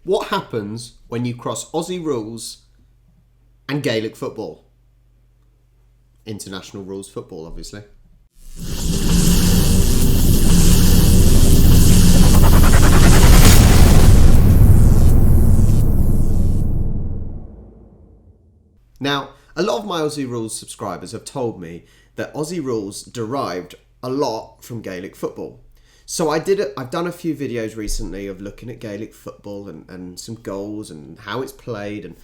What happens when you cross Aussie rules and Gaelic football? International rules football, obviously. Now, a lot of my Aussie Rules subscribers have told me that Aussie Rules derived a lot from Gaelic football. So I've done a few videos recently of looking at Gaelic football and some goals and how it's played, and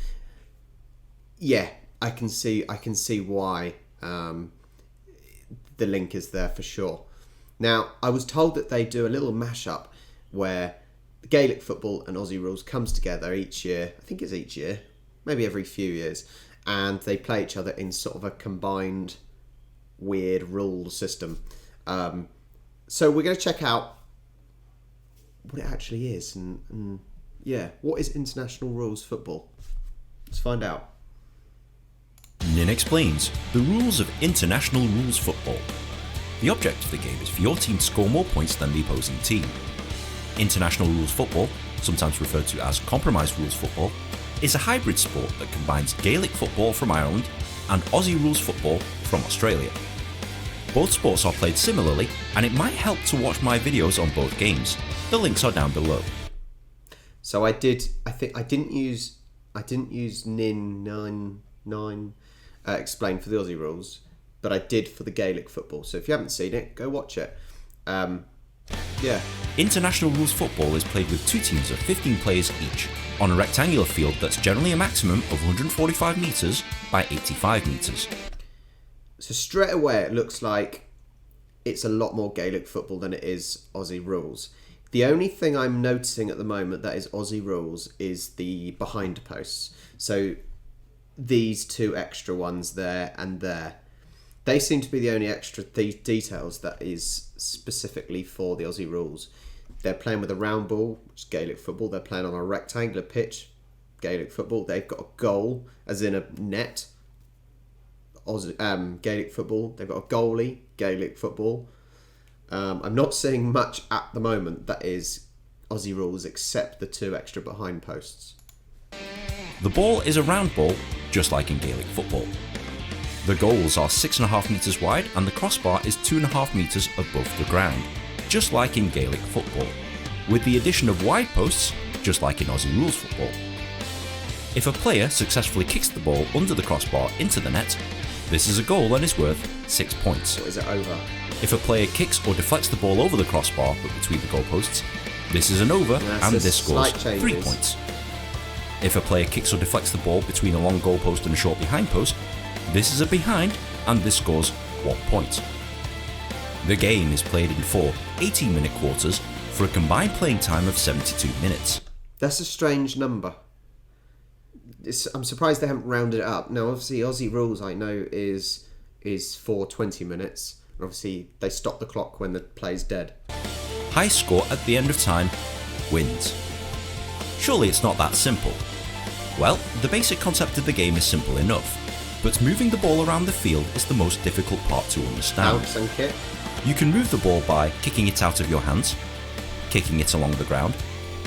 yeah, I can see why the link is there for sure. Now, I was told that they do a little mashup where Gaelic football and Aussie Rules comes together each year. I think it's each year, maybe every few years, and they play each other in sort of a combined weird rule system. So we're going to check out what it actually is and yeah, what is international rules football? Let's find out. Ninh explains the rules of international rules football. The object of the game is for your team to score more points than the opposing team. International rules football, sometimes referred to as compromise rules football, is a hybrid sport that combines Gaelic football from Ireland and Aussie rules football from Australia. Both sports are played similarly, and it might help to watch my videos on both games. The links are down below. So I didn't use Ninh explain for the Aussie rules, but I did for the Gaelic football. So if you haven't seen it, go watch it. Yeah. International rules football is played with two teams of 15 players each, on a rectangular field that's generally a maximum of 145 metres by 85 metres. So straight away it looks like it's a lot more Gaelic football than it is Aussie rules. The only thing I'm noticing at the moment that is Aussie rules is the behind posts. So these two extra ones there and there. They seem to be the only extra details that is specifically for the Aussie rules. They're playing with a round ball, which is Gaelic football. They're playing on a rectangular pitch, Gaelic football. They've got a goal, as in a net, Gaelic football. They've got a goalie, Gaelic football. I'm not seeing much at the moment that is Aussie rules except the two extra behind posts. The ball is a round ball, just like in Gaelic football. The goals are 6.5 metres wide and the crossbar is 2.5 metres above the ground, just like in Gaelic football, with the addition of wide posts, just like in Aussie rules football. If a player successfully kicks the ball under the crossbar into the net, this is a goal and is worth 6 points. What is it over? If a player kicks or deflects the ball over the crossbar but between the goalposts, this is an over and this scores 3 points. If a player kicks or deflects the ball between a long goalpost and a short behind post, this is a behind and this scores 1 point. The game is played in 4 18-minute quarters for a combined playing time of 72 minutes. That's a strange number. I'm surprised they haven't rounded it up. Now, obviously, Aussie rules I know is for 20 minutes. Obviously, they stop the clock when the play's dead. High score at the end of time wins. Surely it's not that simple. Well, the basic concept of the game is simple enough, but moving the ball around the field is the most difficult part to understand. Bounce and kick. You can move the ball by kicking it out of your hands, kicking it along the ground,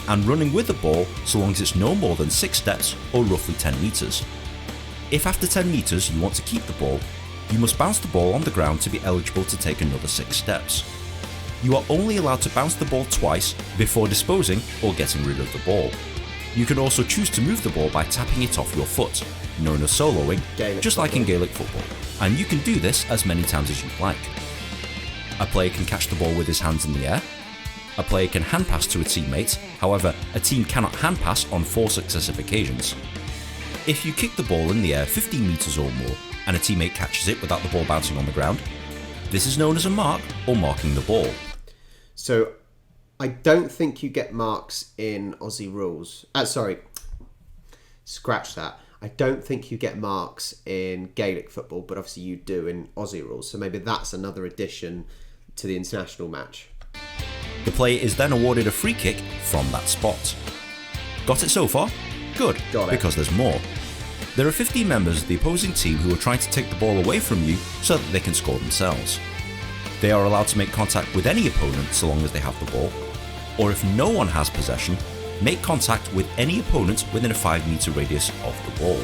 and running with the ball so long as it's no more than 6 steps or roughly 10 metres. If after 10 metres you want to keep the ball, you must bounce the ball on the ground to be eligible to take another 6 steps. You are only allowed to bounce the ball twice before disposing or getting rid of the ball. You can also choose to move the ball by tapping it off your foot, known as soloing, just like in Gaelic football, and you can do this as many times as you'd like. A player can catch the ball with his hands in the air. A player can hand pass to a teammate, however, a team cannot hand pass on 4 successive occasions. If you kick the ball in the air 15 metres or more, and a teammate catches it without the ball bouncing on the ground, this is known as a mark or marking the ball. So, I don't think you get marks in Aussie rules. Scratch that. I don't think you get marks in Gaelic football, but obviously you do in Aussie rules. So maybe that's another addition to the international match. The player is then awarded a free kick from that spot. Got it so far? Good, because there's more. There are 15 members of the opposing team who are trying to take the ball away from you so that they can score themselves. They are allowed to make contact with any opponent so long as they have the ball, or if no one has possession, make contact with any opponent within a 5 metre radius of the ball.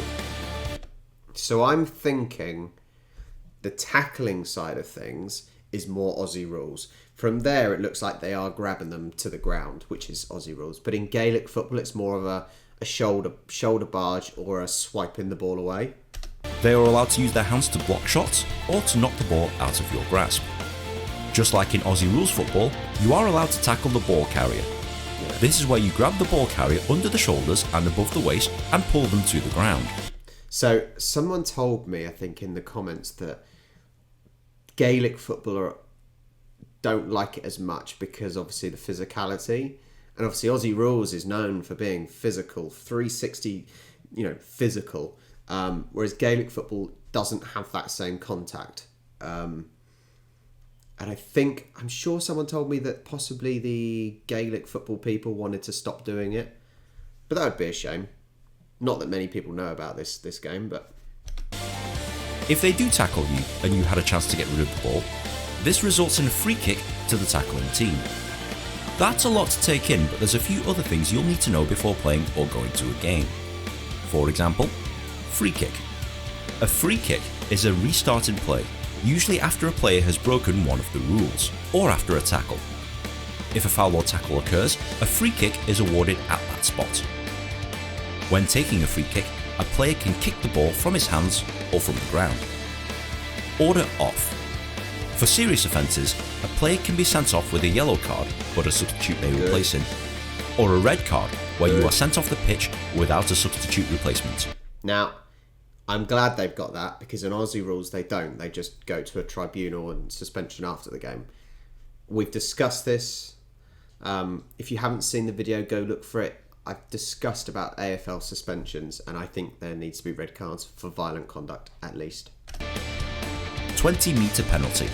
So I'm thinking the tackling side of things is more Aussie rules. From there, it looks like they are grabbing them to the ground, which is Aussie rules. But in Gaelic football, it's more of a shoulder barge or a swiping the ball away. They are allowed to use their hands to block shots or to knock the ball out of your grasp. Just like in Aussie rules football, you are allowed to tackle the ball carrier. This is where you grab the ball carrier under the shoulders and above the waist and pull them to the ground. So someone told me, I think in the comments, that Gaelic football don't like it as much because obviously the physicality, and obviously Aussie rules is known for being physical, 360, physical, whereas Gaelic football doesn't have that same contact. And I'm sure someone told me that possibly the Gaelic football people wanted to stop doing it, but that would be a shame. Not that many people know about this game, but if they do tackle you and you had a chance to get rid of the ball, this results in a free kick to the tackling team. That's a lot to take in, but there's a few other things you'll need to know before playing or going to a game. For example, free kick. A free kick is a restarted play, usually after a player has broken one of the rules, or after a tackle. If a foul or tackle occurs, a free kick is awarded at that spot. When taking a free kick, a player can kick the ball from his hands or from the ground. Order off. For serious offences, a player can be sent off with a yellow card, but a substitute may replace him, or a red card, where you are sent off the pitch without a substitute replacement. Now, I'm glad they've got that, because in Aussie rules they don't. They just go to a tribunal and suspension after the game. We've discussed this. If you haven't seen the video, go look for it. I've discussed about AFL suspensions, and I think there needs to be red cards for violent conduct, at least. 20 metre penalty.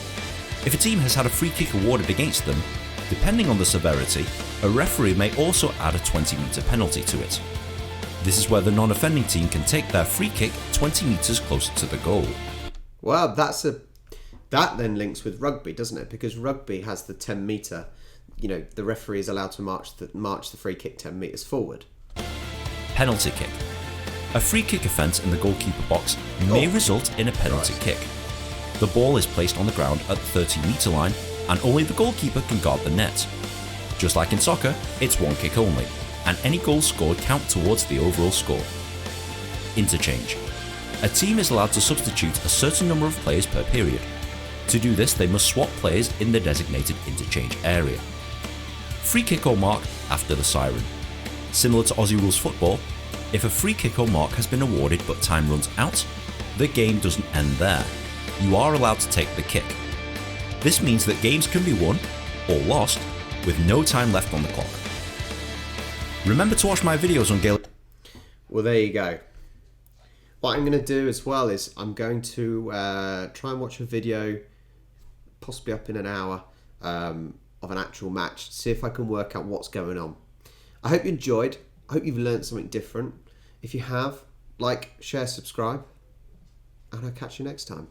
If a team has had a free kick awarded against them, depending on the severity, a referee may also add a 20 metre penalty to it. This is where the non-offending team can take their free kick 20 metres closer to the goal. Well, that then links with rugby, doesn't it? Because rugby has the 10 metre. The referee is allowed to march the free kick 10 metres forward. Penalty kick. A free kick offence in the goalkeeper box may result in a penalty kick. The ball is placed on the ground at the 30 metre line and only the goalkeeper can guard the net. Just like in soccer, it's one kick only, and any goals scored count towards the overall score. Interchange. A team is allowed to substitute a certain number of players per period. To do this, they must swap players in the designated interchange area. Free kick or mark after the siren. Similar to Aussie rules football, if a free kick or mark has been awarded but time runs out, the game doesn't end there. You are allowed to take the kick. This means that games can be won or lost with no time left on the clock. Remember to watch my videos on Gaelic. Well, there you go. What I'm going to do as well is I'm going to try and watch a video, possibly up in an hour, of an actual match, see if I can work out what's going on. I hope you enjoyed. I hope you've learned something different. If you have, like, share, subscribe, and I'll catch you next time.